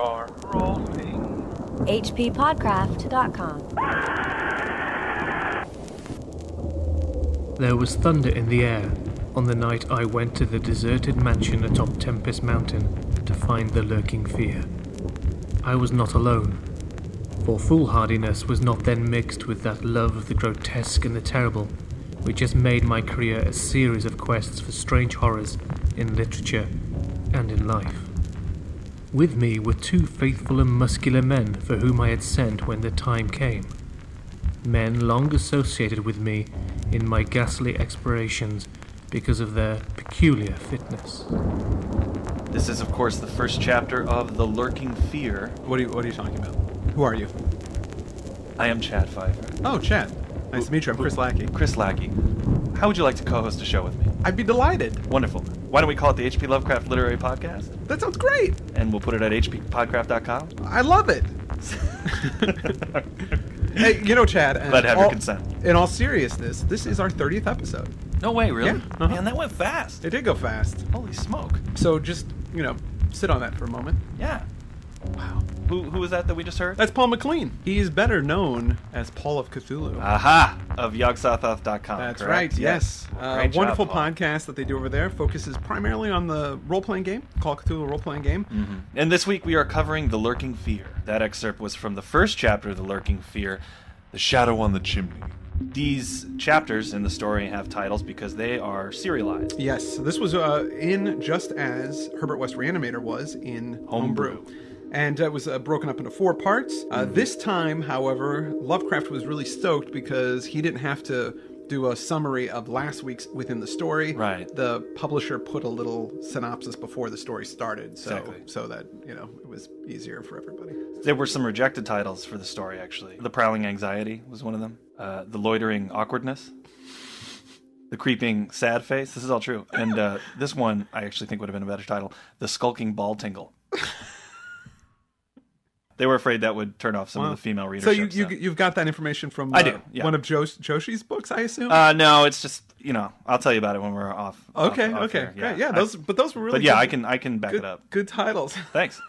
are rolling. HPPodcraft.com. There was thunder in the air on the night I went to the deserted mansion atop Tempest Mountain to find the lurking fear. I was not alone, for foolhardiness was not then mixed with that love of the grotesque and the terrible, which has made my career a series of quests for strange horrors in literature and in life. With me were two faithful and muscular men for whom I had sent when the time came. Men long associated with me in my ghastly explorations because of their peculiar fitness. This is, of course, the first chapter of The Lurking Fear. What are you talking about? Who are you? I am Chad Fifer. Oh, Chad. Nice to meet you. I'm Chris Lackey. Chris Lackey. How would you like to co-host a show with me? I'd be delighted. Wonderful. Why don't we call it the HP Lovecraft Literary Podcast? That sounds great. And we'll put it at HPPodcraft.com? I love it. Hey, Chad. Glad to have your consent. In all seriousness, this is our 30th episode. No way, really? Yeah, uh-huh. Man, that went fast. It did go fast. Holy smoke. So just, sit on that for a moment. Yeah. Wow. Who was that we just heard? That's Paul McLean. He is better known as Paul of Cthulhu. Aha! Of YogSothoth.com. That's correct? right, yes. Great job, wonderful Paul. podcast that they do over there. Focuses primarily on the role-playing game, Call of Cthulhu role-playing game. Mm-hmm. And this week we are covering The Lurking Fear. That excerpt was from the first chapter of The Lurking Fear, The Shadow on the Chimney. These chapters in the story have titles because they are serialized. Yes, this was in just as Herbert West Reanimator was in Homebrew. And it was broken up into 4 parts. This time, however, Lovecraft was really stoked because he didn't have to do a summary of last week's within the story. Right. The publisher put a little synopsis before the story started, Exactly. so that it was easier for everybody. There were some rejected titles for the story, actually. The Prowling Anxiety was one of them. The Loitering Awkwardness. The Creeping Sad Face. This is all true. And this one, I actually think would have been a better title. The Skulking Ball Tingle. They were afraid that would turn off some of the female readership. So you've got that information from I do, yeah. one of Joshi's books, I assume? No, it's just, I'll tell you about it when we're off. Okay, off okay, here. great. Yeah, those were really But yeah, good. I can back good, it up. Good titles. Thanks.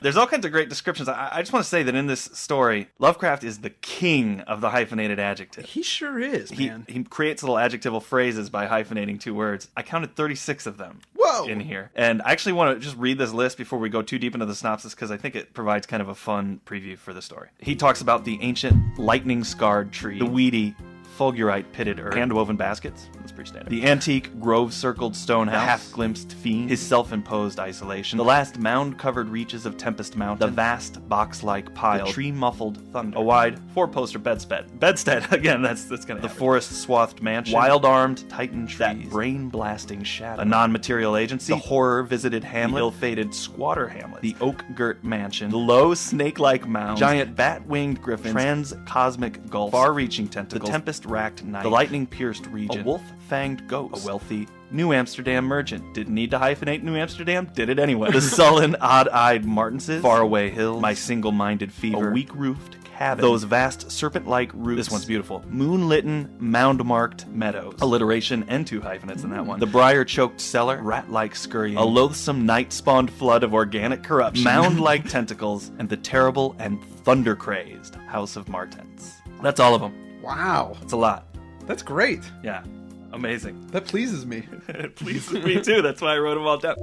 There's all kinds of great descriptions. I just want to say that in this story, Lovecraft is the king of the hyphenated adjective. He sure is, man. He creates little adjectival phrases by hyphenating 2 words. I counted 36 of them. Whoa! In here. And I actually want to just read this list before we go too deep into the synopsis because I think it provides kind of a fun preview for the story. He talks about the ancient lightning-scarred tree, the weedy fulgurite pitted earth, hand-woven baskets, that's pretty standard, the antique grove-circled stone house, the half-glimpsed fiend, his self-imposed isolation, the last mound-covered reaches of Tempest Mountain, the vast box-like pile, the tree-muffled thunder, a wide 4-poster bedstead, again, that's gonna the forest-swathed mansion, wild-armed titan trees, that brain-blasting shadow, a non-material agency, the horror-visited hamlet, the ill-fated squatter hamlet, the oak-girt mansion, the low snake-like mound, giant bat-winged griffins, trans-cosmic gulfs, far-reaching tentacles, the tempest-racked night, the lightning-pierced region, a wolf-fanged ghost, a wealthy New Amsterdam merchant. Didn't need to hyphenate New Amsterdam, did it anyway. The sullen, odd-eyed Martinses, faraway hills, my single-minded fever, a weak-roofed cabin, those vast serpent-like roofs. This one's beautiful. Moonlitten, mound-marked meadows. Alliteration and 2 hyphenates in that one. The briar-choked cellar, rat-like scurrying, a loathsome night-spawned flood of organic corruption, mound-like tentacles, and the terrible and thunder-crazed House of Martens. That's all of them. Wow. It's a lot. That's great. Yeah. Amazing. That pleases me. It pleases me too. That's why I wrote them all down.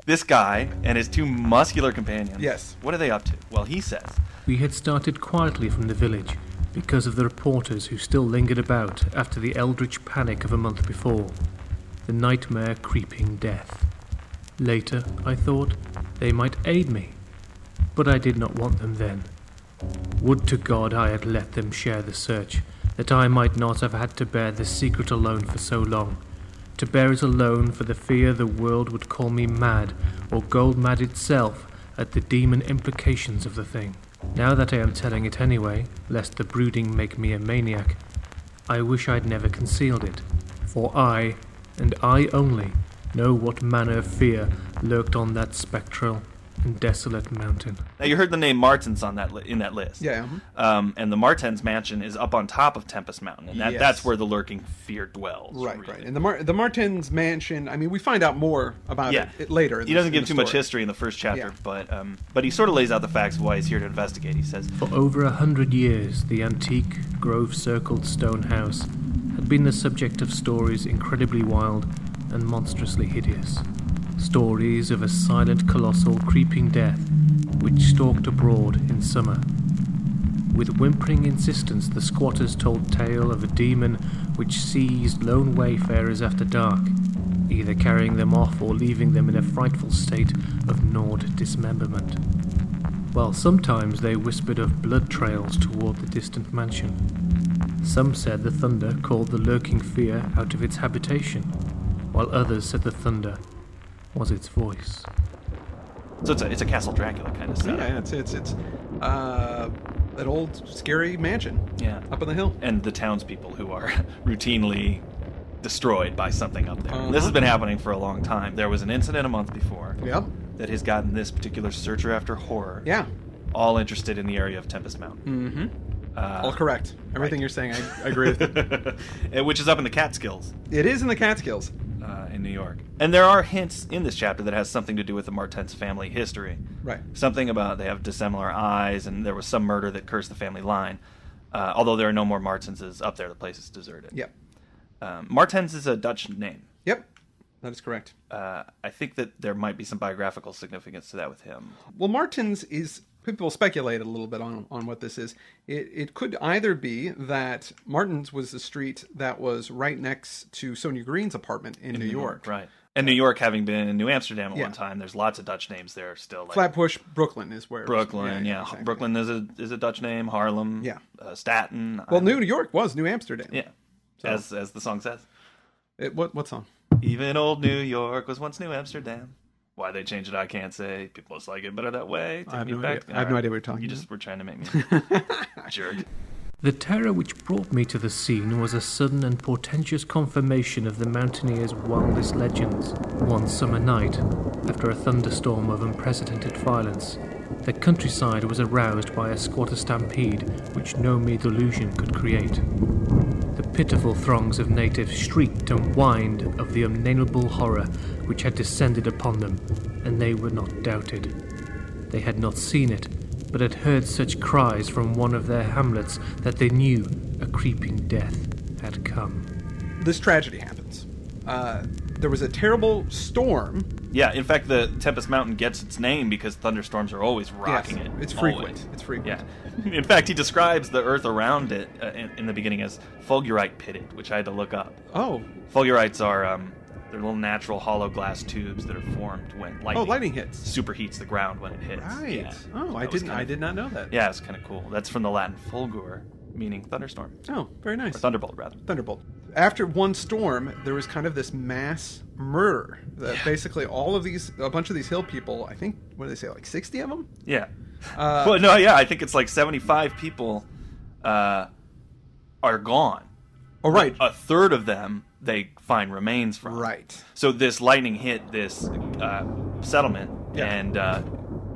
This guy and his 2 muscular companions. Yes. What are they up to? Well, he says, We had started quietly from the village because of the reporters who still lingered about after the eldritch panic of a month before, the nightmare creeping death. Later, I thought, they might aid me, but I did not want them then. Would to God I had let them share the search, that I might not have had to bear the secret alone for so long, to bear it alone for the fear the world would call me mad, or gold-mad itself, at the demon implications of the thing. Now that I am telling it anyway, lest the brooding make me a maniac, I wish I'd never concealed it, for I, and I only, know what manner of fear lurked on that spectral, and desolate mountain. Now, you heard the name Martens on that in that list. Yeah. And the Martens mansion is up on top of Tempest Mountain, and that's where the lurking fear dwells. Right. And the Martens mansion, I mean, we find out more about it later. He doesn't give too much history in the first chapter, but he sort of lays out the facts of why he's here to investigate. He says, for over 100 years, the antique, grove-circled stone house had been the subject of stories incredibly wild and monstrously hideous. Stories of a silent, colossal, creeping death which stalked abroad in summer. With whimpering insistence, the squatters told tale of a demon which seized lone wayfarers after dark, either carrying them off or leaving them in a frightful state of gnawed dismemberment. While sometimes they whispered of blood trails toward the distant mansion. Some said the thunder called the lurking fear out of its habitation, while others said the thunder was its voice. So it's a Castle Dracula kind of stuff. Yeah, it's that old scary mansion. Yeah, up on the hill, and the townspeople who are routinely destroyed by something up there. This has been happening for a long time. There was an incident a month before. Yep. That has gotten this particular searcher after horror. Yeah. All interested in the area of Tempest Mountain. All correct. Everything you're saying, I agree with. Which is up in the Catskills. It is in the Catskills. In New York. And there are hints in this chapter that has something to do with the Martens family history. Right. Something about they have dissimilar eyes, and there was some murder that cursed the family line. Although there are no more Martenses up there, the place is deserted. Yep. Martens is a Dutch name. Yep. That is correct. I think that there might be some biographical significance to that with him. Well, Martens is... People speculate a little bit on what this is. It could either be that Martins was the street that was right next to Sonia Green's apartment in New York. Right. And New York having been in New Amsterdam at one time, there's lots of Dutch names there still. Like Flatbush, Brooklyn is where. Brooklyn, exactly. Brooklyn is a Dutch name. Harlem. Yeah. Staten. Well, New York was New Amsterdam. Yeah. So. As the song says. What song? Even old New York was once New Amsterdam. Why they changed it, I can't say. People just like it better that way. I have no idea what you're talking about. You just were trying to make me jerk. The terror which brought me to the scene was a sudden and portentous confirmation of the mountaineers' wildest legends. One summer night, after a thunderstorm of unprecedented violence, the countryside was aroused by a squatter stampede which no mere delusion could create. The pitiful throngs of natives shrieked and whined of the unnameable horror which had descended upon them, and they were not doubted. They had not seen it, but had heard such cries from one of their hamlets that they knew a creeping death had come. This tragedy happens. There was a terrible storm. Yeah, in fact, the Tempest Mountain gets its name because thunderstorms are always rocking it. It's frequent. Always. It's frequent. Yeah. In fact, he describes the earth around it in the beginning as fulgurite pitted, which I had to look up. Oh. Fulgurites are they're little natural hollow glass tubes that are formed when lightning hits. Superheats the ground when it hits. Right. Yeah. Oh, I did not know that. Yeah, it's kind of cool. That's from the Latin fulgur, meaning thunderstorm. Oh, very nice. Or thunderbolt, rather. Thunderbolt. After one storm, there was kind of this mass murder. That basically a bunch of these hill people, I think, what do they say, like 60 of them? Yeah. I think it's like 75 people are gone. Oh, right. A third of them they find remains from. Right. So this lightning hit this settlement, and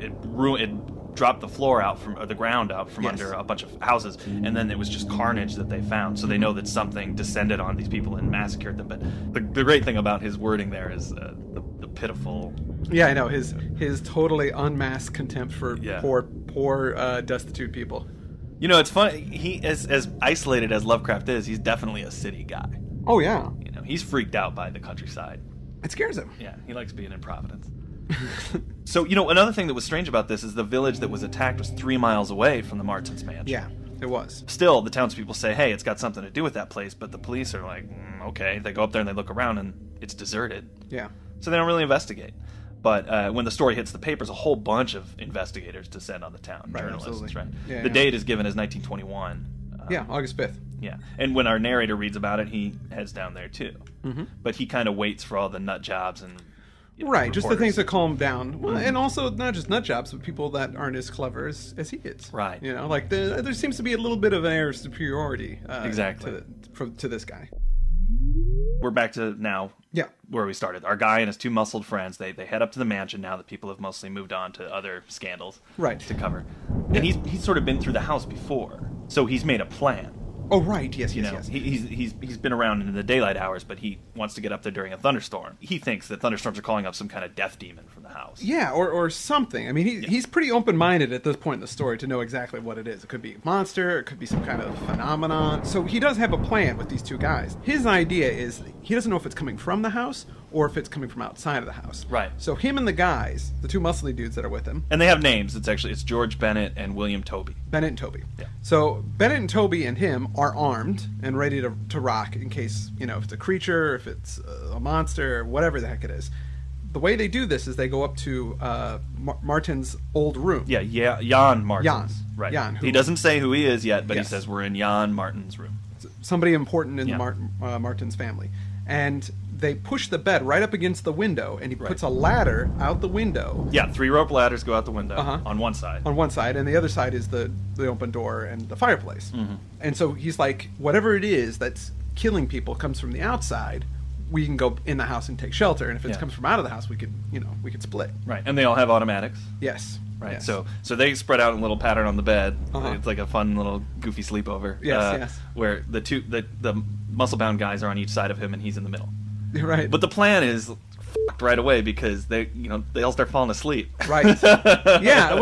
it dropped the floor out the ground out from under a bunch of houses, and then it was just carnage that they found. So they know that something descended on these people and massacred them. But the great thing about his wording there is the pitiful. Yeah, I know his totally unmasked contempt for poor destitute people. You know, it's funny. He as isolated as Lovecraft is, he's definitely a city guy. Oh yeah. You know, he's freaked out by the countryside. It scares him. Yeah, he likes being in Providence. So, you know, another thing that was strange about this is the village that was attacked was 3 miles away from the Martens mansion. Yeah, it was. Still, the townspeople say, hey, it's got something to do with that place, but the police are like, okay. They go up there and they look around and it's deserted. Yeah. So they don't really investigate. But when the story hits the papers, a whole bunch of investigators descend on the town. Right, journalists, absolutely. right? Yeah, the date is given as 1921. August 5th. Yeah, and when our narrator reads about it, he heads down there too. Mm-hmm. But he kind of waits for all the nut jobs and just the things that calm down. Well, and also not just nut jobs, but people that aren't as clever as he is. Right. You know, like there seems to be a little bit of an air of superiority. Exactly. To this guy. We're back to now where we started. Our guy and his two muscled friends, they head up to the mansion now that people have mostly moved on to other scandals to cover. And he's sort of been through the house before, so he's made a plan. Oh, right. Yes. He's been around in the daylight hours, but he wants to get up there during a thunderstorm. He thinks that thunderstorms are calling up some kind of death demon from the house. Yeah, or something. I mean, he's pretty open-minded at this point in the story to know exactly what it is. It could be a monster, it could be some kind of phenomenon. So he does have a plan with these two guys. His idea is he doesn't know if it's coming from the house or if it's coming from outside of the house. Right. So him and the guys, the two muscly dudes that are with him. And they have names. It's George Bennett and William Toby. Bennett and Toby. Yeah. So Bennett and Toby and him are armed and ready to rock in case, if it's a creature, if it's a monster, whatever the heck it is. The way they do this is they go up to Martin's old room. Yeah, Jan Martin's. Jan. Right. Jan, he doesn't say who he is yet, but he says we're in Jan Martin's room. Somebody important in Martin's family. And they push the bed right up against the window, and he puts a ladder out the window. Yeah, 3 rope ladders go out the window on one side. On one side, and the other side is the open door and the fireplace. Mm-hmm. And so he's like, whatever it is that's killing people comes from the outside, we can go in the house and take shelter. And if it comes from out of the house, we could split. Right, and they all have automatics. Yes. Right, yes. So they spread out in a little pattern on the bed. It's like a fun little goofy sleepover. Yes. Where the muscle-bound guys are on each side of him, and he's in the middle. Right. But the plan is f***ed right away because they all start falling asleep. Right. Yeah,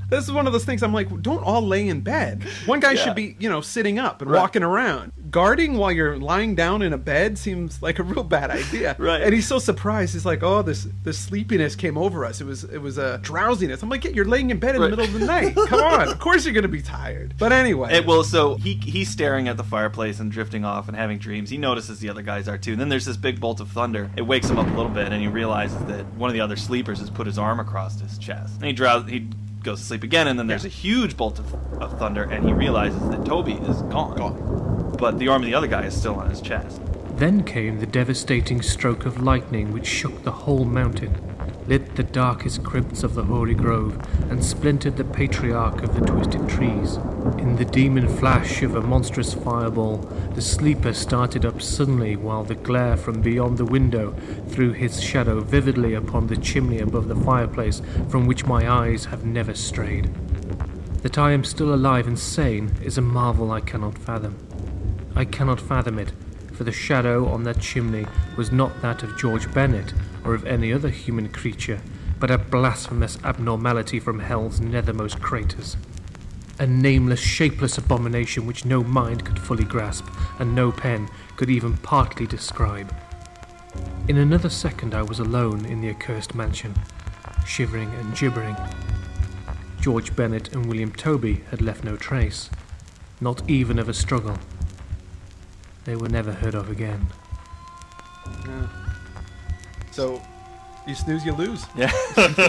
this is one of those things I'm like, don't all lay in bed. One guy should be, sitting up and walking around. Guarding while you're lying down in a bed seems like a real bad idea. Right. And he's so surprised. He's like, oh, this sleepiness came over us. It was a drowsiness. I'm like, yeah, you're laying in bed in the middle of the night. Come on. Of course you're going to be tired. But anyway. So he's staring at the fireplace and drifting off and having dreams. He notices the other guys are too. And then there's this big bolt of thunder. It wakes him up a little bit, and he realizes that one of the other sleepers has put his arm across his chest. And he goes to sleep again, and then there's a huge bolt of thunder, and he realizes that Toby is gone. But the arm of the other guy is still on his chest. Then came the devastating stroke of lightning which shook the whole mountain, lit the darkest crypts of the hoary grove, and splintered the patriarch of the twisted trees. In the demon flash of a monstrous fireball, the sleeper started up suddenly while the glare from beyond the window threw his shadow vividly upon the chimney above the fireplace from which my eyes have never strayed. That I am still alive and sane is a marvel I cannot fathom. I cannot fathom it, for the shadow on that chimney was not that of George Bennett or of any other human creature, but a blasphemous abnormality from hell's nethermost craters. A nameless, shapeless abomination which no mind could fully grasp, and no pen could even partly describe. In another second I was alone in the accursed mansion, shivering and gibbering. George Bennett and William Toby had left no trace, not even of a struggle. They were never heard of again. Yeah. So, you snooze, you lose. Yeah,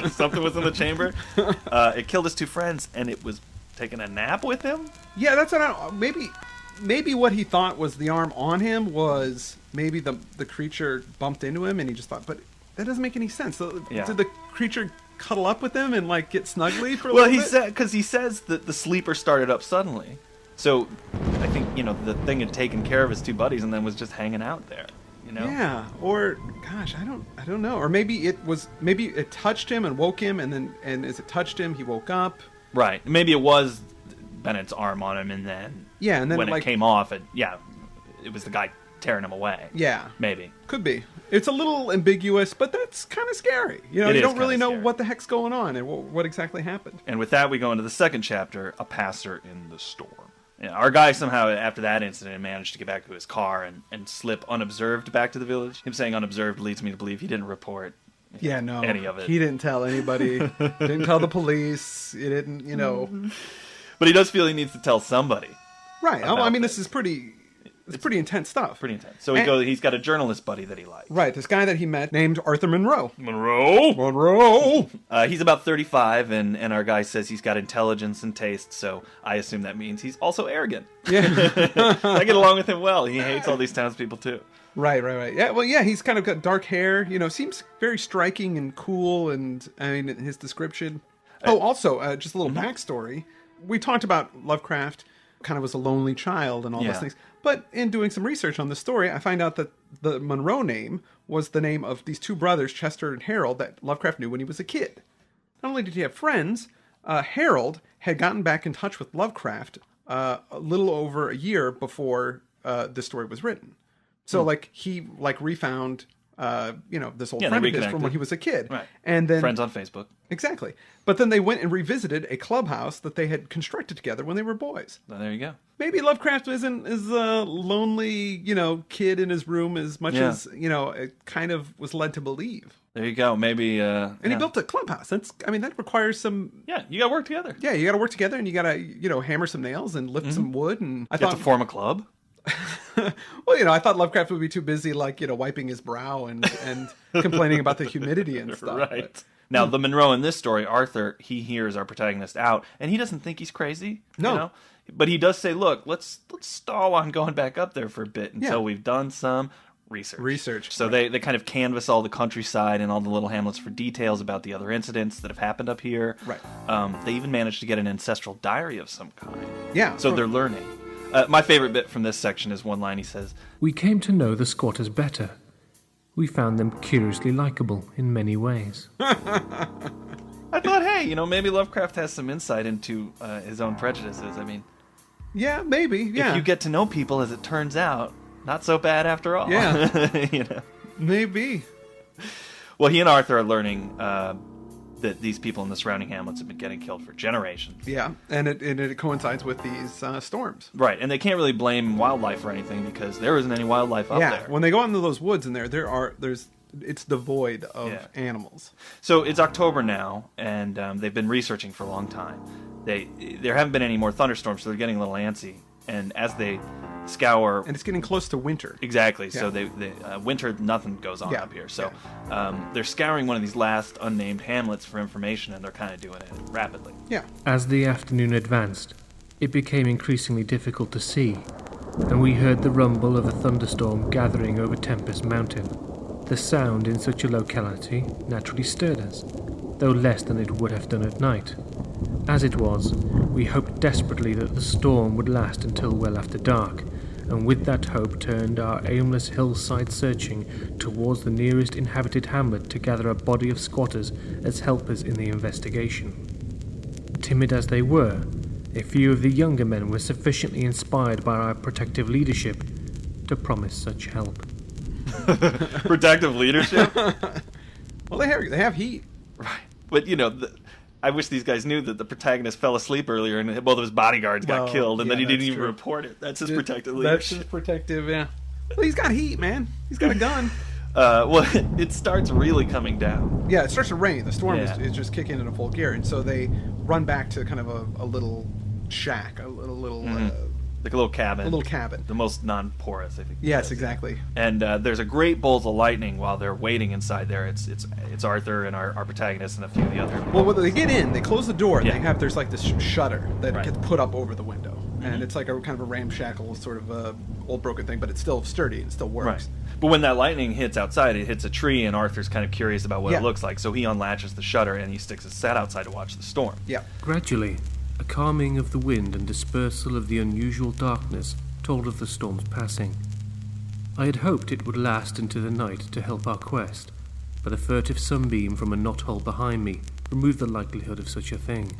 something was in the chamber. It killed his two friends, and it was taking a nap with him? Yeah, that's what maybe what he thought was the arm on him was maybe the creature bumped into him, and he just thought, but that doesn't make any sense. So, did the creature cuddle up with him and get snuggly for a little bit? Because he says that the sleeper started up suddenly. So I think, the thing had taken care of his two buddies and then was just hanging out there, Yeah, or gosh, I don't know. Or maybe it touched him and woke him, and as it touched him, he woke up. Right. Maybe it was Bennett's arm on him, and then when it came off, it was the guy tearing him away. Yeah. Maybe. Could be. It's a little ambiguous, but that's kind of scary. You don't really know what the heck's going on and what exactly happened. And with that, we go into the second chapter, A Passer in the Storm. Yeah, our guy somehow, after that incident, managed to get back to his car and slip unobserved back to the village. Him saying unobserved leads me to believe he didn't report any of it. He didn't tell anybody. Didn't tell the police. He didn't, But he does feel he needs to tell somebody. Right. I mean, this is pretty intense stuff. Pretty intense. So he's got a journalist buddy that he likes. Right. This guy that he met named Arthur Monroe. Monroe! He's about 35, and our guy says he's got intelligence and taste, so I assume that means he's also arrogant. Yeah. I get along with him well. He hates all these townspeople, too. Right. Yeah, well, yeah, he's kind of got dark hair. Seems very striking and cool, and, I mean, his description. Also, just a little backstory. We talked about Lovecraft kind of was a lonely child and all those things. But in doing some research on the story, I find out that the Monroe name was the name of these two brothers, Chester and Harold, that Lovecraft knew when he was a kid. Not only did he have friends, Harold had gotten back in touch with Lovecraft a little over a year before this story was written. So, he refound, this old friend of his from when he was a kid. Right. And then friends on Facebook. Exactly. But then they went and revisited a clubhouse that they had constructed together when they were boys. Well, there you go. Maybe Lovecraft isn't as a lonely, kid in his room as much as, it kind of was led to believe. There you go. Maybe. And he built a clubhouse. That requires some. Yeah, you got to work together. Yeah, you got to work together, and you got to, hammer some nails and lift some wood. And you have to form a club. Well, I thought Lovecraft would be too busy, wiping his brow and complaining about the humidity and stuff. Right. But, now, the Monroe in this story, Arthur, he hears our protagonist out, and he doesn't think he's crazy. No. But he does say, look, let's stall on going back up there for a bit until we've done some research. So they kind of canvass all the countryside and all the little hamlets for details about the other incidents that have happened up here. Right. They even managed to get an ancestral diary of some kind. Yeah. So they're learning. My favorite bit from this section is one line he says, "We came to know the squatters better. We found them curiously likable in many ways." I thought, hey, maybe Lovecraft has some insight into his own prejudices. I mean... Yeah, maybe, yeah. If you get to know people, as it turns out, not so bad after all. Yeah. Maybe. Well, he and Arthur are learning that these people in the surrounding hamlets have been getting killed for generations. Yeah, and it coincides with these storms. Right, and they can't really blame wildlife or anything because there isn't any wildlife up there. Yeah, when they go into those woods in it's devoid of animals. So it's October now, and they've been researching for a long time. There haven't been any more thunderstorms, so they're getting a little antsy. And as they scour... And it's getting close to winter. Exactly. Yeah. So winter, nothing goes on up here. So they're scouring one of these last unnamed hamlets for information, and they're kind of doing it rapidly. Yeah. As the afternoon advanced, it became increasingly difficult to see, and we heard the rumble of a thunderstorm gathering over Tempest Mountain. The sound in such a locality naturally stirred us, though less than it would have done at night. As it was, we hoped desperately that the storm would last until well after dark, and with that hope turned our aimless hillside searching towards the nearest inhabited hamlet to gather a body of squatters as helpers in the investigation. Timid as they were, a few of the younger men were sufficiently inspired by our protective leadership to promise such help. Protective leadership? Well, they have heat. Right. But, I wish these guys knew that the protagonist fell asleep earlier and both of his bodyguards got killed, and then he didn't even report it. That's his protective leadership. That's his protective, yeah. Well, he's got heat, man. He's got a gun. Well, it starts really coming down. Yeah, it starts to rain. The storm is just kicking into full gear, and so they run back to kind of a little shack, a little like a little cabin. A little cabin. The most non-porous, I think. Yes, exactly. And there's a great bolt of lightning while they're waiting inside there. It's Arthur and our protagonist and a few of the other. Well, when they get in, they close the door. And there's like this shutter that gets put up over the window, and it's like a kind of a ramshackle sort of old broken thing, but it's still sturdy and still works. Right. But when that lightning hits outside, it hits a tree, and Arthur's kind of curious about what it looks like, so he unlatches the shutter and he sticks his head outside to watch the storm. Yeah. Gradually, a calming of the wind and dispersal of the unusual darkness told of the storm's passing. I had hoped it would last into the night to help our quest, but a furtive sunbeam from a knothole behind me removed the likelihood of such a thing.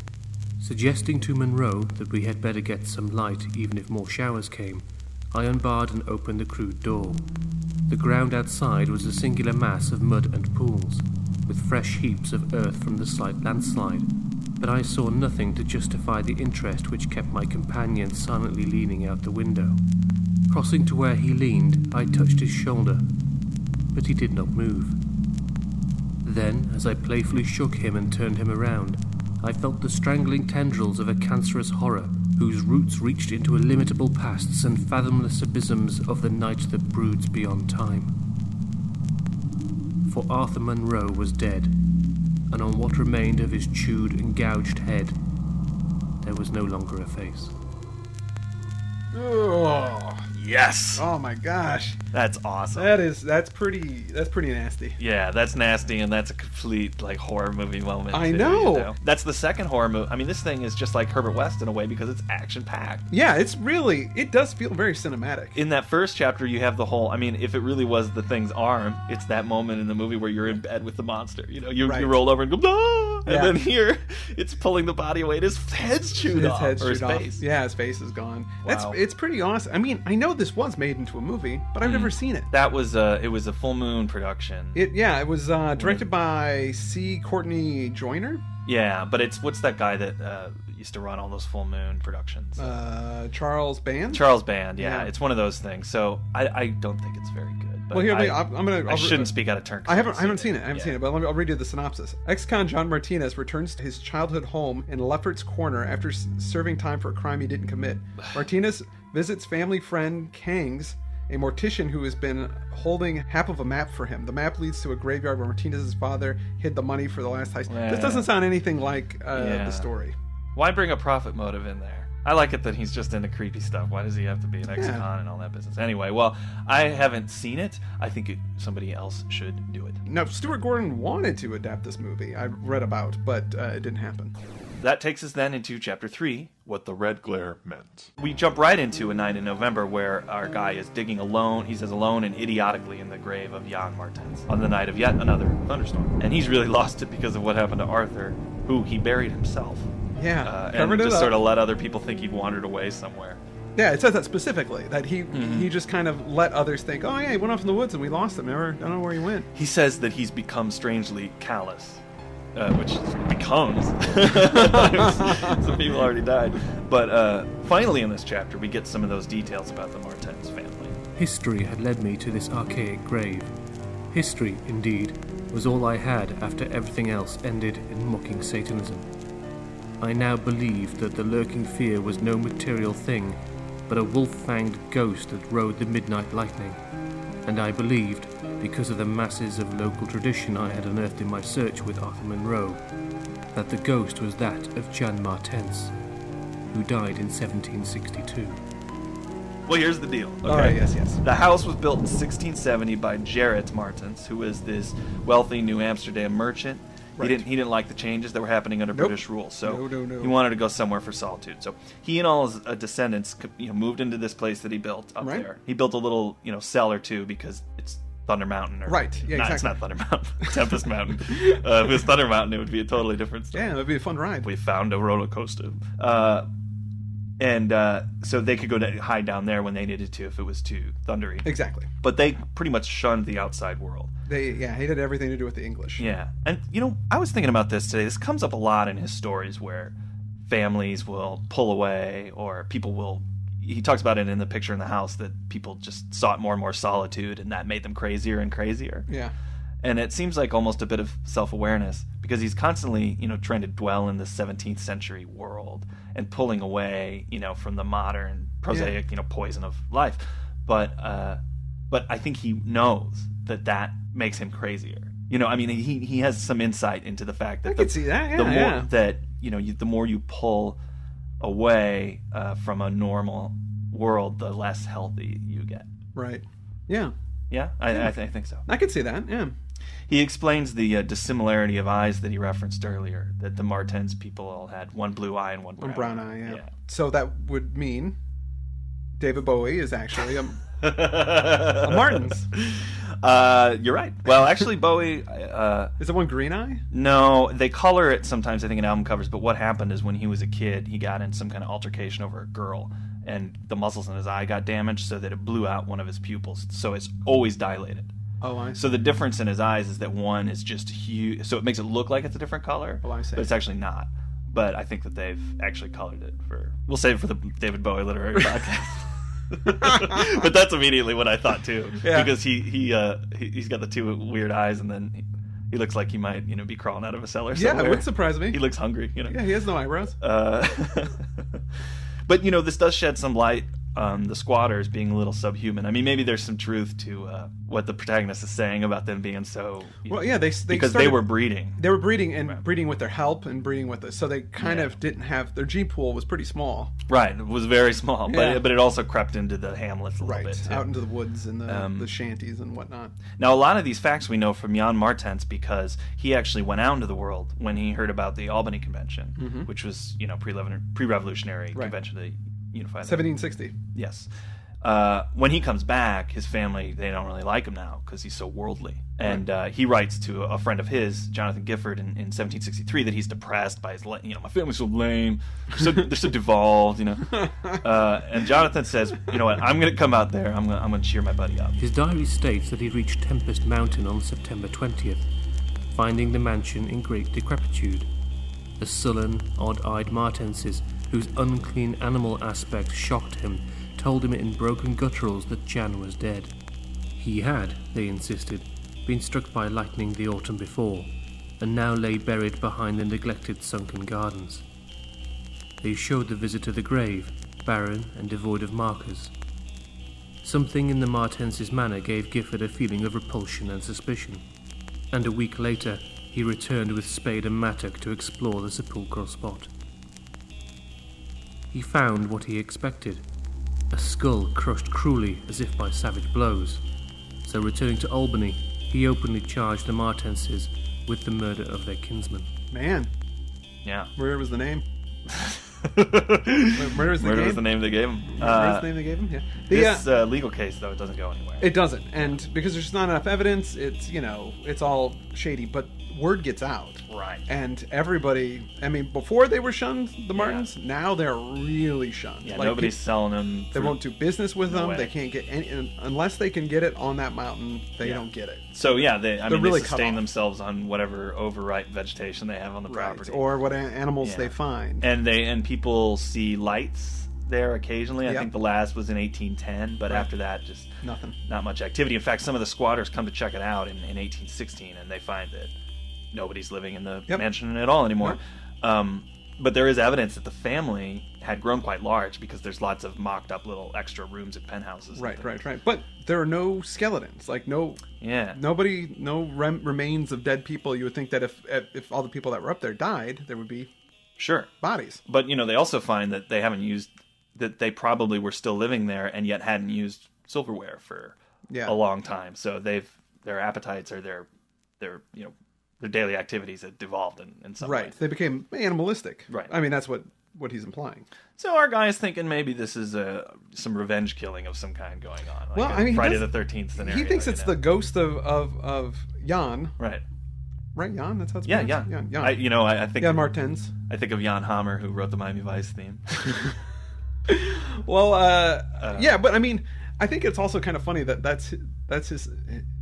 Suggesting to Monroe that we had better get some light even if more showers came, I unbarred and opened the crude door. The ground outside was a singular mass of mud and pools, with fresh heaps of earth from the slight landslide, but I saw nothing to justify the interest which kept my companion silently leaning out the window. Crossing to where he leaned, I touched his shoulder, but he did not move. Then, as I playfully shook him and turned him around, I felt the strangling tendrils of a cancerous horror whose roots reached into illimitable pasts and fathomless abysms of the night that broods beyond time. For Arthur Monroe was dead, and on what remained of his chewed and gouged head, there was no longer a face. Oh, Yes. Oh my gosh. That's awesome. That's pretty nasty. Yeah, that's nasty, and that's a complete like horror movie moment. I too, know. You know. That's the second horror movie. I mean, this thing is just like Herbert West in a way because it's action packed. Yeah, it does feel very cinematic. In that first chapter, you have the whole. I mean, if it really was the thing's arm, it's that moment in the movie where you're in bed with the monster. You know, you roll over and go, ah! And then here, it's pulling the body away. And his head's chewed off, or his face. Yeah, his face is gone. Wow. It's pretty awesome. I mean, I know this was made into a movie, but I've never seen it. That was it was a Full Moon production. It was directed by C. Courtney Joyner. Yeah, but what's that guy that used to run all those Full Moon productions? Charles Band. Charles Band, yeah. It's one of those things. So I don't think it's very good. But well, here I shouldn't speak out of turn. I haven't seen it. I haven't seen it, but I'll read you the synopsis. Ex-con John Martinez returns to his childhood home in Lefferts Corner after serving time for a crime he didn't commit. Martinez visits family friend Kangs, a mortician who has been holding half of a map for him. The map leads to a graveyard where Martinez's father hid the money for the last heist. This doesn't sound anything like the story. Why bring a profit motive in there? I like it that he's just into creepy stuff. Why does he have to be an ex-con and all that business? Anyway, well, I haven't seen it. I think somebody else should do it. Now, Stuart Gordon wanted to adapt this movie, I read about, but it didn't happen. That takes us then into Chapter 3, What the Red Glare Meant. We jump right into a night in November where our guy is digging alone. He says alone and idiotically in the grave of Jan Martens on the night of yet another thunderstorm. And he's really lost it because of what happened to Arthur, who he buried himself. Yeah, and just sort of let other people think he'd wandered away somewhere. Yeah, it says that specifically, that he just kind of let others think, oh yeah, he went off in the woods and we lost him. I don't know where he went. He says that he's become strangely callous. Which becomes. Some people already died. But finally in this chapter, we get some of those details about the Martens family. History had led me to this archaic grave. History, indeed, was all I had after everything else ended in mocking Satanism. I now believed that the lurking fear was no material thing, but a wolf-fanged ghost that rode the midnight lightning. And I believed, because of the masses of local tradition I had unearthed in my search with Arthur Monroe, that the ghost was that of Jan Martens, who died in 1762. Well, here's the deal. Okay? All right, yes. The house was built in 1670 by Gerrit Martens, who was this wealthy New Amsterdam merchant. Right. He didn't like the changes that were happening under British rule, so he wanted to go somewhere for solitude. So he and all his descendants, moved into this place that he built up there. He built a little, cell or two because it's Thunder Mountain. Exactly. It's not Thunder Mountain. Tempest Mountain. If it was Thunder Mountain, it would be a totally different story. Yeah, it would be a fun ride. We found a roller coaster. So they could go hide down there when they needed to if it was too thundery. Exactly. But they pretty much shunned the outside world. They hated everything to do with the English. Yeah. And, I was thinking about this today. This comes up a lot in his stories where families will pull away or people will... He talks about it in the picture in the house that people just sought more and more solitude and that made them crazier and crazier. Yeah. And it seems like almost a bit of self-awareness because he's constantly, trying to dwell in the 17th century world and pulling away, from the modern prosaic, poison of life. But I think he knows that makes him crazier. He has some insight into the fact that I can see that. The more you pull away from a normal world, the less healthy you get. Right. Yeah. Yeah, I think so. I could see that. Yeah. He explains the dissimilarity of eyes that he referenced earlier. That the Martens people all had one blue eye and one brown eye. Yeah. So that would mean David Bowie is actually a Martens. You're right. Well, actually, Bowie... is it one green eye? No, they color it sometimes, I think, in album covers. But what happened is when he was a kid, he got in some kind of altercation over a girl. And the muscles in his eye got damaged so that it blew out one of his pupils. So it's always dilated. Oh, I see. So the difference in his eyes is that one is just huge. So it makes it look like it's a different color. Oh, I see. But it's actually not. But I think that they've actually colored it for... We'll save it for the David Bowie Literary Podcast. But that's immediately what I thought too, because he's got the two weird eyes, and then he looks like he might be crawling out of a cellar somewhere. Yeah, it wouldn't surprise me. He looks hungry. Yeah, he has no eyebrows. But this does shed some light the squatters being a little subhuman. I mean, maybe there's some truth to what the protagonist is saying about them being so... Well, yeah, because they were breeding. They were breeding and breeding with their help and breeding with us. So they kind of didn't have... Their gene pool was pretty small. Right. It was very small. But it also crept into the hamlets a little bit, too. Out into the woods and the shanties and whatnot. Now, a lot of these facts we know from Jan Martens because he actually went out into the world when he heard about the Albany Convention, which was, pre-revolutionary convention to unify... 1760. Yes. When he comes back, his family, they don't really like him now because he's so worldly. And he writes to a friend of his, Jonathan Gifford, in 1763 that he's depressed by his, my family's so lame, they're so devolved, And Jonathan says, you know what, I'm going to come out there, I'm going to cheer my buddy up. His diary states that he reached Tempest Mountain on September 20th, finding the mansion in great decrepitude. The sullen, odd-eyed Martenses, whose unclean animal aspect shocked him, told him in broken gutturals that Jan was dead. He had, they insisted, been struck by lightning the autumn before, and now lay buried behind the neglected sunken gardens. They showed the visitor the grave, barren and devoid of markers. Something in the Martenses' manner gave Gifford a feeling of repulsion and suspicion, and a week later he returned with spade and mattock to explore the sepulchral spot. He found what he expected, a skull crushed cruelly as if by savage blows. So returning to Albany, he openly charged the Martenses with the murder of their kinsman. Man. Yeah. Murder was the name. Murder was the name they gave him. Murder was the name they gave him, yeah. This legal case, though, it doesn't go anywhere. It doesn't. And because there's not enough evidence, it's, it's all shady. But word gets out. Right. And everybody, before they were shunned, the Martins, now they're really shunned. Yeah, nobody's selling them. They won't do business with them. way. They can't get any, unless they can get it on that mountain, they don't get it. So, they really sustain themselves on whatever overripe vegetation they have on the property. Or what animals they find. And people see lights there occasionally. I think the last was in 1810, but after that, just nothing. Not much activity. In fact, some of the squatters come to check it out in 1816, and they find that nobody's living in the mansion at all anymore. But there is evidence that the family had grown quite large because there's lots of mocked up little extra rooms and penthouses. Right. But there are no skeletons. No remains of dead people. You would think that if all the people that were up there died, there would be bodies. But they also find that they haven't used, that they probably were still living there and yet hadn't used silverware for a long time. So their appetites or their daily activities had devolved in some way. They became animalistic. Right. That's what he's implying. So our guy is thinking maybe this is some revenge killing of some kind going on. Friday the 13th scenario. He thinks it's the ghost of Jan. Right. Right, Jan? That's how it's pronounced? Jan. I think... Jan Martens. I think of Jan Hammer, who wrote the Miami Vice theme. Well, but I think it's also kind of funny that's his...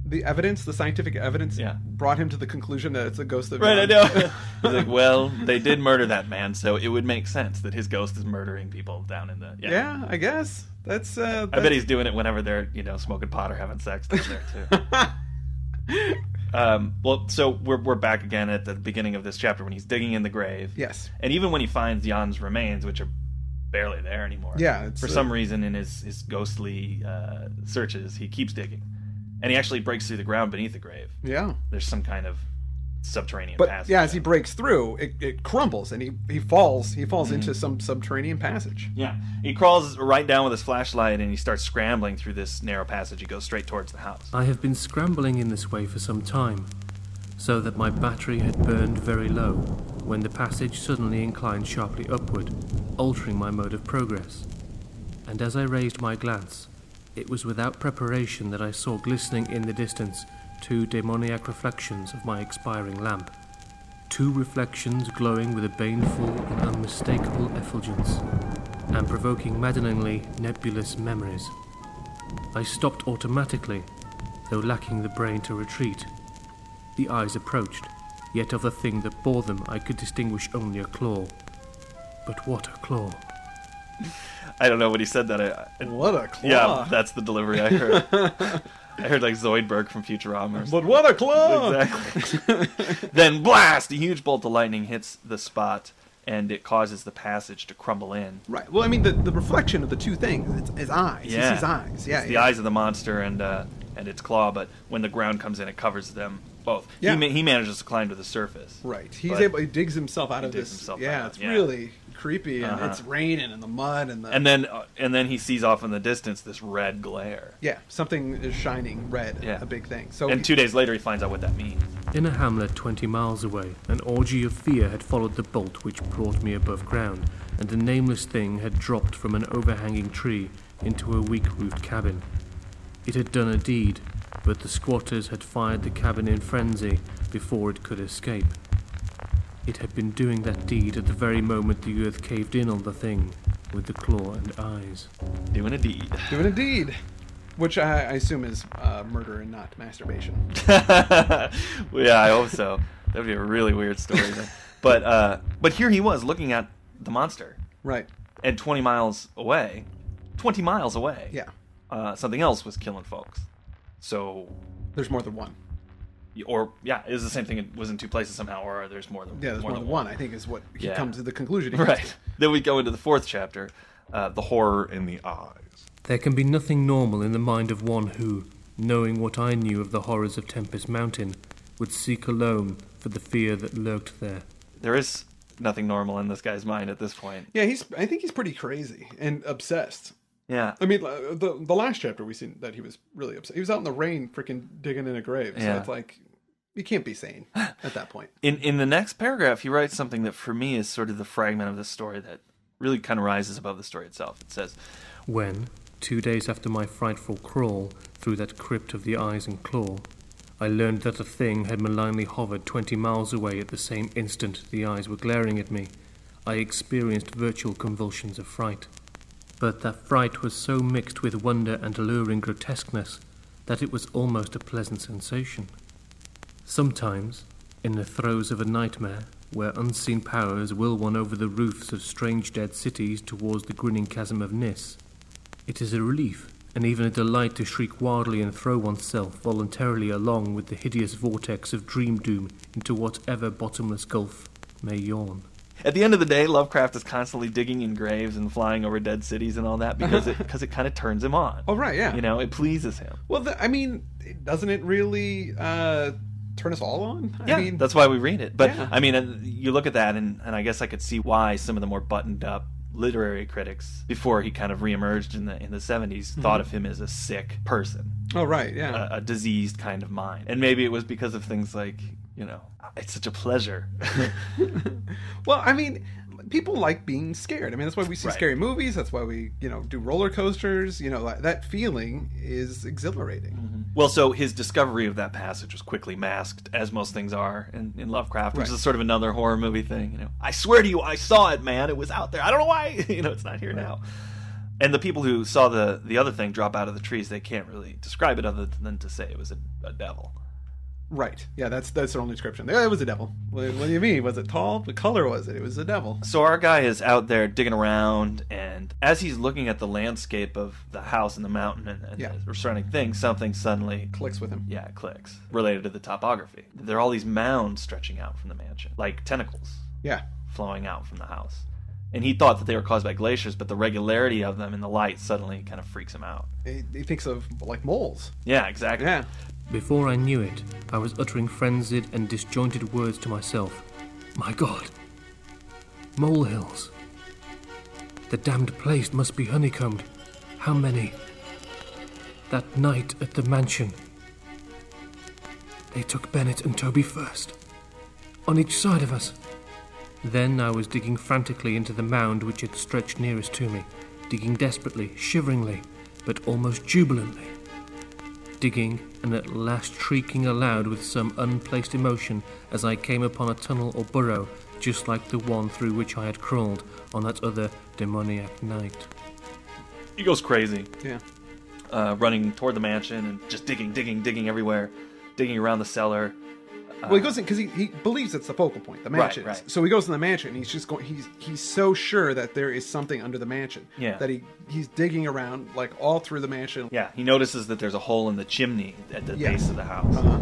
The evidence, the scientific evidence, brought him to the conclusion that it's a ghost of Jan. Right, I know. He's like, well, they did murder that man, so it would make sense that his ghost is murdering people down in the... Yeah, I guess. That's... I bet he's doing it whenever they're, smoking pot or having sex down there, too. So we're back again at the beginning of this chapter when he's digging in the grave. Yes. And even when he finds Jan's remains, which are barely there anymore. Yeah. For some reason in his ghostly searches, he keeps digging. And he actually breaks through the ground beneath the grave. Yeah. There's some kind of subterranean passage. Yeah, as he breaks through, it crumbles and he falls into some subterranean passage. Yeah. He crawls right down with his flashlight and he starts scrambling through this narrow passage. He goes straight towards the house. I have been scrambling in this way for some time, so that my battery had burned very low when the passage suddenly inclined sharply upward, altering my mode of progress. And as I raised my glance, it was without preparation that I saw glistening in the distance 2 demoniac reflections of my expiring lamp. 2 reflections glowing with a baneful and unmistakable effulgence, and provoking maddeningly nebulous memories. I stopped automatically, though lacking the brain to retreat. The eyes approached, yet of the thing that bore them I could distinguish only a claw. But what a claw! I don't know what he said that. What a claw! Yeah, that's the delivery I heard. I heard like Zoidberg from Futurama. But what a claw! Exactly. Then blast! A huge bolt of lightning hits the spot and it causes the passage to crumble in. Right. Well, I mean, the reflection of the two things, it's eyes. Yeah. He sees eyes. Yeah. It's the eyes of the monster and its claw, but when the ground comes in, it covers them both. Yeah. He manages to climb to the surface. Right. He digs himself out of digs this. himself Yeah, out, it's yeah. really creepy, and Uh-huh. it's raining and the mud and the... And then he sees off in the distance this red glare. Yeah, something is shining red, Yeah. a big thing. So And 2 days later, he finds out what that means. In a hamlet 20 miles away, an orgy of fear had followed the bolt which brought me above ground, and a nameless thing had dropped from an overhanging tree into a weak-roofed cabin. It had done a deed, but the squatters had fired the cabin in frenzy before it could escape. It had been doing that deed at the very moment the earth caved in on the thing, with the claw and eyes. Doing a deed. doing a deed, which I assume is murder and not masturbation. Well, yeah, I hope so. That would be a really weird story. Then. But here he was looking at the monster, Right. and 20 miles away, Yeah. something else was killing folks. So, There's more than one. or yeah, it was the same thing. It was in two places somehow, or there's more than Yeah, there's more than one, I think, is what he Yeah. comes to the conclusion. Right. Then we go into the fourth chapter, the horror. In the eyes. There can be nothing normal in the mind of one who, knowing what I knew of the horrors of Tempest Mountain, would seek alone for the fear that lurked there. There is nothing normal in this guy's mind at this point. Yeah, I think he's pretty crazy and obsessed. Yeah. I mean, the last chapter we seen that he was really upset. He was out in the rain, freaking digging in a grave. So Yeah. it's like, you can't be sane at that point. In the next paragraph, he writes something that for me is sort of the fragment of the story that really kind of rises above the story itself. It says, When, 2 days after my frightful crawl through that crypt of the eyes and claw, I learned that a thing had malignly hovered 20 miles away at the same instant the eyes were glaring at me, I experienced virtual convulsions of fright. But that fright was so mixed with wonder and alluring grotesqueness that it was almost a pleasant sensation. Sometimes, in the throes of a nightmare, where unseen powers will one over the roofs of strange dead cities towards the grinning chasm of Nis, it is a relief and even a delight to shriek wildly and throw oneself voluntarily along with the hideous vortex of dream doom into whatever bottomless gulf may yawn. at the end of the day, Lovecraft is constantly digging in graves and flying over dead cities and all that because it kind of turns him on. Oh, right, yeah. You know, it pleases him. Well, I mean, doesn't it really turn us all on? Yeah, I mean, that's why we read it. But, Yeah. I mean, you look at that, and I guess I could see why some of the more buttoned-up literary critics, before he kind of reemerged in the 70s, thought of him as a sick person, oh, right, yeah. a diseased kind of mind. And maybe it was because of things like, you know, it's such a pleasure. Well, I mean, people like being scared. I mean, that's why we see Right. scary movies. That's why we, do roller coasters. That feeling is exhilarating. Well, so his discovery of that passage was quickly masked, as most things are in Lovecraft, which Right. is sort of another horror movie thing. You know, I swear to you, I saw it, man. It was out there. I don't know why. It's not here now. And the people who saw the other thing drop out of the trees, they can't really describe it other than to say it was a devil. Right. Yeah, that's their only description. Yeah, it was a devil. What do you mean? Was it tall? What color was it? It was a devil. So our guy is out there digging around, and as he's looking at the landscape of the house and the mountain and Yeah. the surrounding things, something suddenly Clicks with him. Yeah, it clicks. Related to the topography. There are all these mounds stretching out from the mansion, like tentacles Yeah. flowing out from the house. And he thought that they were caused by glaciers, but the regularity of them in the light suddenly kind of freaks him out. He thinks of, like, moles. Yeah, exactly. Yeah. Before I knew it, I was uttering frenzied and disjointed words to myself. My God! Molehills! The damned place must be honeycombed. How many? That night at the mansion. They took Bennett and Toby first. On each side of us. Then I was digging frantically into the mound which had stretched nearest to me, digging desperately, shiveringly, but almost jubilantly. Digging, and at last shrieking aloud with some unplaced emotion as I came upon a tunnel or burrow just like the one through which I had crawled on that other demoniac night. He goes crazy, Yeah. running toward the mansion and just digging everywhere, digging around the cellar. Well, he goes in because he believes it's the focal point, the mansion. right. So he goes in the mansion, and he's just going. He's so sure that there is something under the mansion. Yeah. That he's digging around like all through the mansion. Yeah, he notices that there's a hole in the chimney at the Yeah. base of the house. Uh-huh.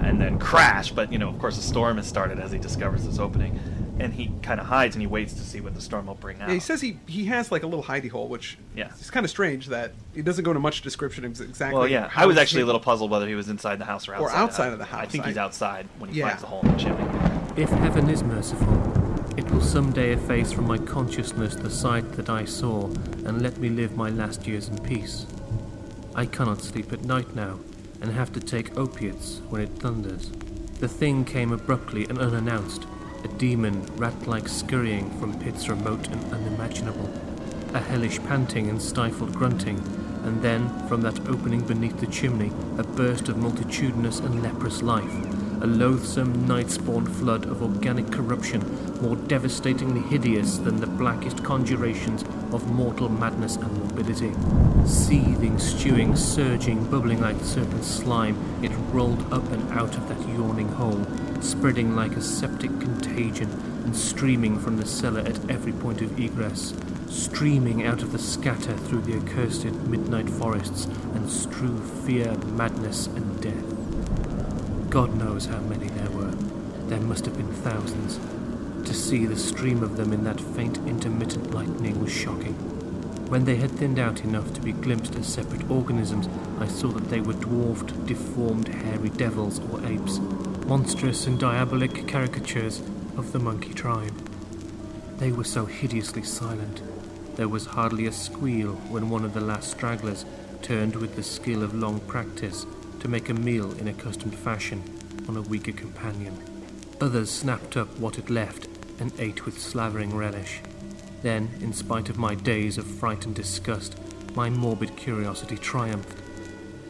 And then crash, but of course a storm has started as he discovers this opening. and he kind of hides and he waits to see what the storm will bring out. Yeah, he says he has like a little hidey hole, which is kind of strange that he doesn't go into much description exactly. Well, yeah, I was actually a little puzzled whether he was inside the house or outside. Or outside of the house. I think he's outside when he finds the hole in the chimney. If heaven is merciful, it will someday efface from my consciousness the sight that I saw and let me live my last years in peace. I cannot sleep at night now and have to take opiates when it thunders. The thing came abruptly and unannounced, a demon rat-like scurrying from pits remote and unimaginable, a hellish panting and stifled grunting, and then, from that opening beneath the chimney, a burst of multitudinous and leprous life, a loathsome night-spawn flood of organic corruption, more devastatingly hideous than the blackest conjurations of mortal madness and morbidity. Seething, stewing, surging, bubbling like serpent slime, it rolled up and out of that yawning hole, spreading like a septic contagion and streaming from the cellar at every point of egress, streaming out of the scatter through the accursed midnight forests and strew fear, madness, and death. God knows how many there were. There must have been thousands. To see the stream of them in that faint intermittent lightning was shocking. When they had thinned out enough to be glimpsed as separate organisms, I saw that they were dwarfed, deformed, hairy devils or apes, monstrous and diabolic caricatures of the monkey tribe. They were so hideously silent. There was hardly a squeal when one of the last stragglers turned with the skill of long practice to make a meal in accustomed fashion on a weaker companion. Others snapped up what it left and ate with slavering relish. Then, in spite of my days of fright and disgust, my morbid curiosity triumphed,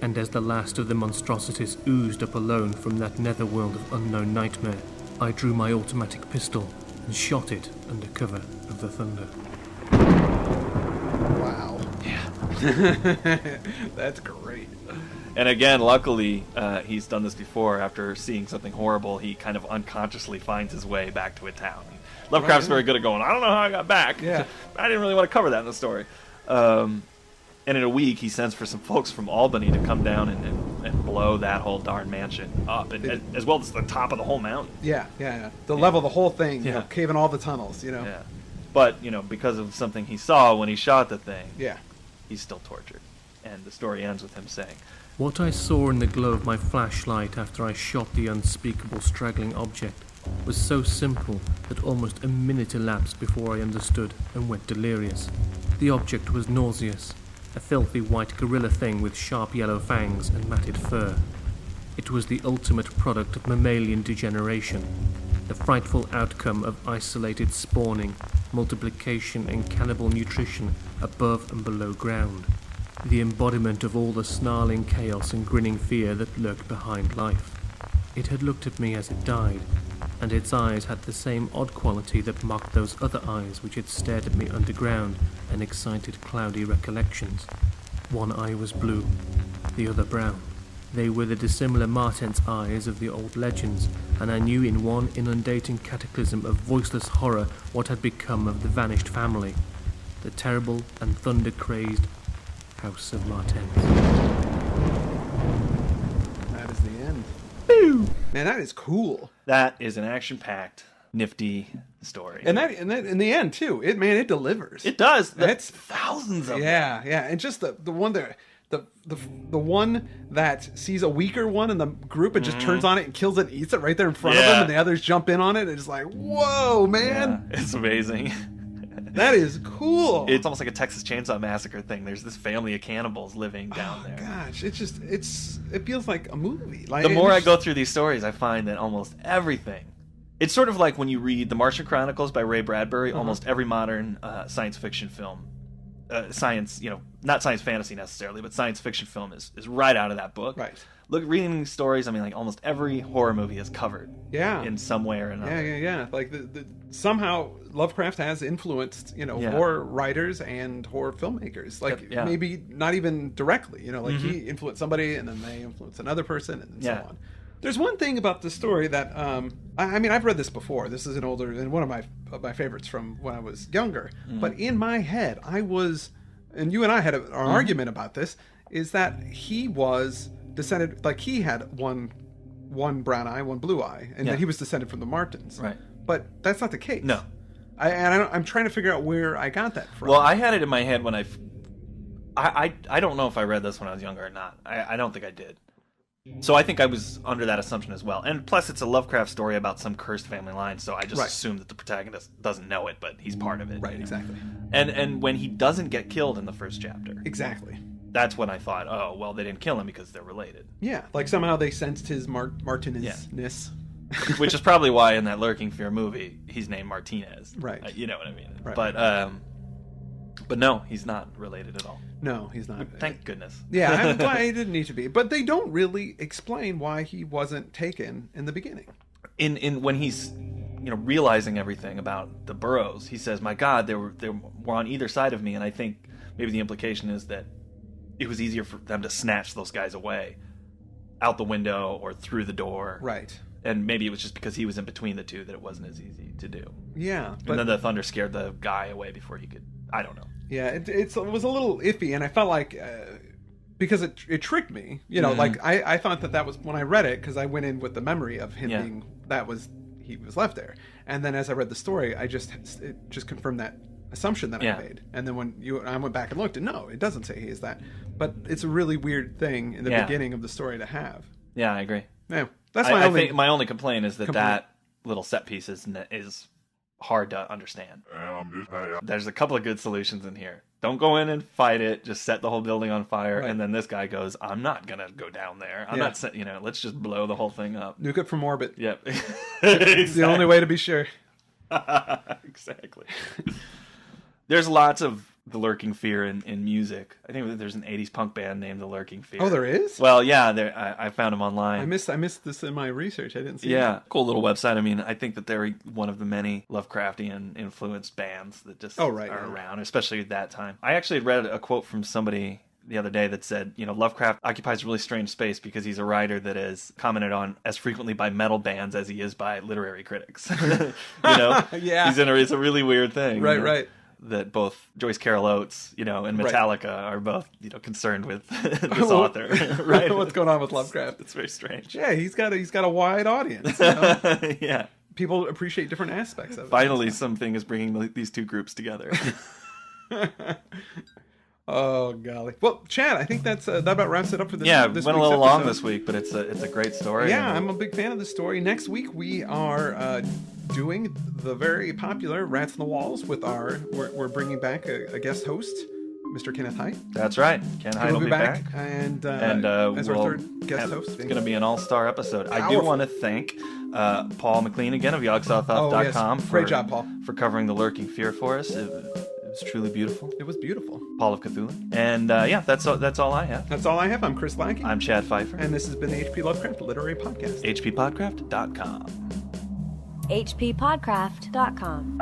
and as the last of the monstrosities oozed up alone from that netherworld of unknown nightmare, I drew my automatic pistol and shot it under cover of the thunder. Wow. Yeah. That's great. And again, luckily, he's done this before. After seeing something horrible, he kind of unconsciously finds his way back to a town. Lovecraft's very good at going, I don't know how I got back. Yeah. I didn't really want to cover that in the story. And in a week, he sends for some folks from Albany to come down and blow that whole darn mansion up, and as well as the top of the whole mountain. Yeah. To level the whole thing, Yeah. caving all the tunnels, Yeah. But, because of something he saw when he shot the thing, he's still tortured. And the story ends with him saying, What I saw in the glow of my flashlight after I shot the unspeakable straggling object was so simple that almost a minute elapsed before I understood and went delirious. The object was nauseous, a filthy white gorilla thing with sharp yellow fangs and matted fur. It was the ultimate product of mammalian degeneration, the frightful outcome of isolated spawning, multiplication and cannibal nutrition above and below ground. The embodiment of all the snarling chaos and grinning fear that lurked behind life. It had looked at me as it died, and its eyes had the same odd quality that mocked those other eyes which had stared at me underground and excited cloudy recollections. One eye was blue, the other brown. They were the dissimilar Martens eyes of the old legends, and I knew in one inundating cataclysm of voiceless horror what had become of the vanished family, the terrible and thunder-crazed House of Martens. That is the end. Boo! Man, that is cool. that is an action-packed, nifty story. And that in the end too, it delivers. It does. It's thousands of them. Yeah, and just the one there. The one that sees a weaker one in the group and just turns on it and kills it and eats it right there in front of them, and the others jump in on it, and it's like, whoa, man. Yeah, it's amazing. That is cool. It's almost like a Texas Chainsaw Massacre thing. There's this family of cannibals living down there. Gosh, it feels like a movie. Like, the more I go through these stories, I find that almost everything. It's sort of like when you read The Martian Chronicles by Ray Bradbury. Almost every modern science fiction film, science, not science fantasy necessarily, but science fiction film is right out of that book. Right. Look, reading these stories, I mean, like almost every horror movie is covered. Yeah. In some way or another. Yeah. Like somehow Lovecraft has influenced, horror writers and horror filmmakers. Like maybe not even directly, he influenced somebody and then they influenced another person and so on. There's one thing about the story that I mean, I've read this before. This is an older and one of my favorites from when I was younger. But in my head, I was, and you and I had an argument about this, is that he was descended, like he had one brown eye, one blue eye, and that he was descended from the Martens. Right. but that's not the case. No. I'm trying to figure out where I got that from. Well, I had it in my head when I don't know if I read this when I was younger or not. I don't think I did. So I think I was under that assumption as well. And plus, it's a Lovecraft story about some cursed family line, so I just assume that the protagonist doesn't know it, but he's part of it. Right, exactly. And when he doesn't get killed in the first chapter. Exactly. That's when I thought, oh, well, they didn't kill him because they're related. Yeah, like somehow they sensed his Martinez-ness. Which is probably why in that Lurking Fear movie, he's named Martinez. Right. You know what I mean? Right. But no, he's not related at all. No, he's not. Thank goodness. Yeah, I'm glad he didn't need to be. But they don't really explain why he wasn't taken in the beginning. In when he's realizing everything about the Burrows, he says, "My God, they were on either side of me," and I think maybe the implication is that it was easier for them to snatch those guys away out the window or through the door. Right. And maybe it was just because he was in between the two that it wasn't as easy to do. Yeah. But, and then the thunder scared the guy away before he could. I don't know. Yeah, it was a little iffy, and I felt like because it tricked me. Like I thought that was when I read it, because I went in with the memory of him being he was left there, and then as I read the story, it just confirmed that assumption that I made. And then when I went back and looked, and no, it doesn't say he is that, but it's a really weird thing in the beginning of the story to have. Yeah, I agree. Yeah, that's I think my only complaint is that little set piece is hard to understand. There's a couple of good solutions in here. Don't go in and fight it. Just set the whole building on fire. Right. And then this guy goes, I'm not going to go down there. I'm not, let's just blow the whole thing up. Nuke it from orbit. Yep. It's the only way to be sure. Exactly. There's lots of the Lurking Fear in music. I think there's an 80s punk band named the Lurking Fear. Oh, there is? Well, yeah, I found them online. I missed this in my research. I didn't see it. Cool little website. I mean, I think that they're one of the many Lovecraftian influenced bands that just are around, especially at that time. I actually had read a quote from somebody the other day that said, Lovecraft occupies a really strange space because he's a writer that is commented on as frequently by metal bands as he is by literary critics. Yeah. It's a really weird thing. Right. That both Joyce Carol Oates, and Metallica are both, concerned with this author, right? What's going on with Lovecraft? It's very strange. Yeah, he's got a wide audience. Yeah, people appreciate different aspects of it. Finally, something is bringing these two groups together. Oh golly! Well, Chad, I think that about wraps it up for this. Yeah, this went a week's little long episode. this week, but it's a great story. Yeah, I'm a big fan of the story. Next week we are doing the very popular Rats in the Walls with we're bringing back a guest host, Mr. Kenneth Hite. That's right. Ken Hite will be back. And as our third guest host. It's going to be an all-star episode. Powerful. I do want to thank Paul McLean again of yogsouthouth.com Great job, Paul. for covering the Lurking Fear for us. It was truly beautiful. It was beautiful. Paul of Cthulhu. And that's all I have. That's all I have. I'm Chris Lackey. I'm Chad Fifer. And this has been the HP Lovecraft Literary Podcast. HPPodcraft.com. HPPodcraft.com.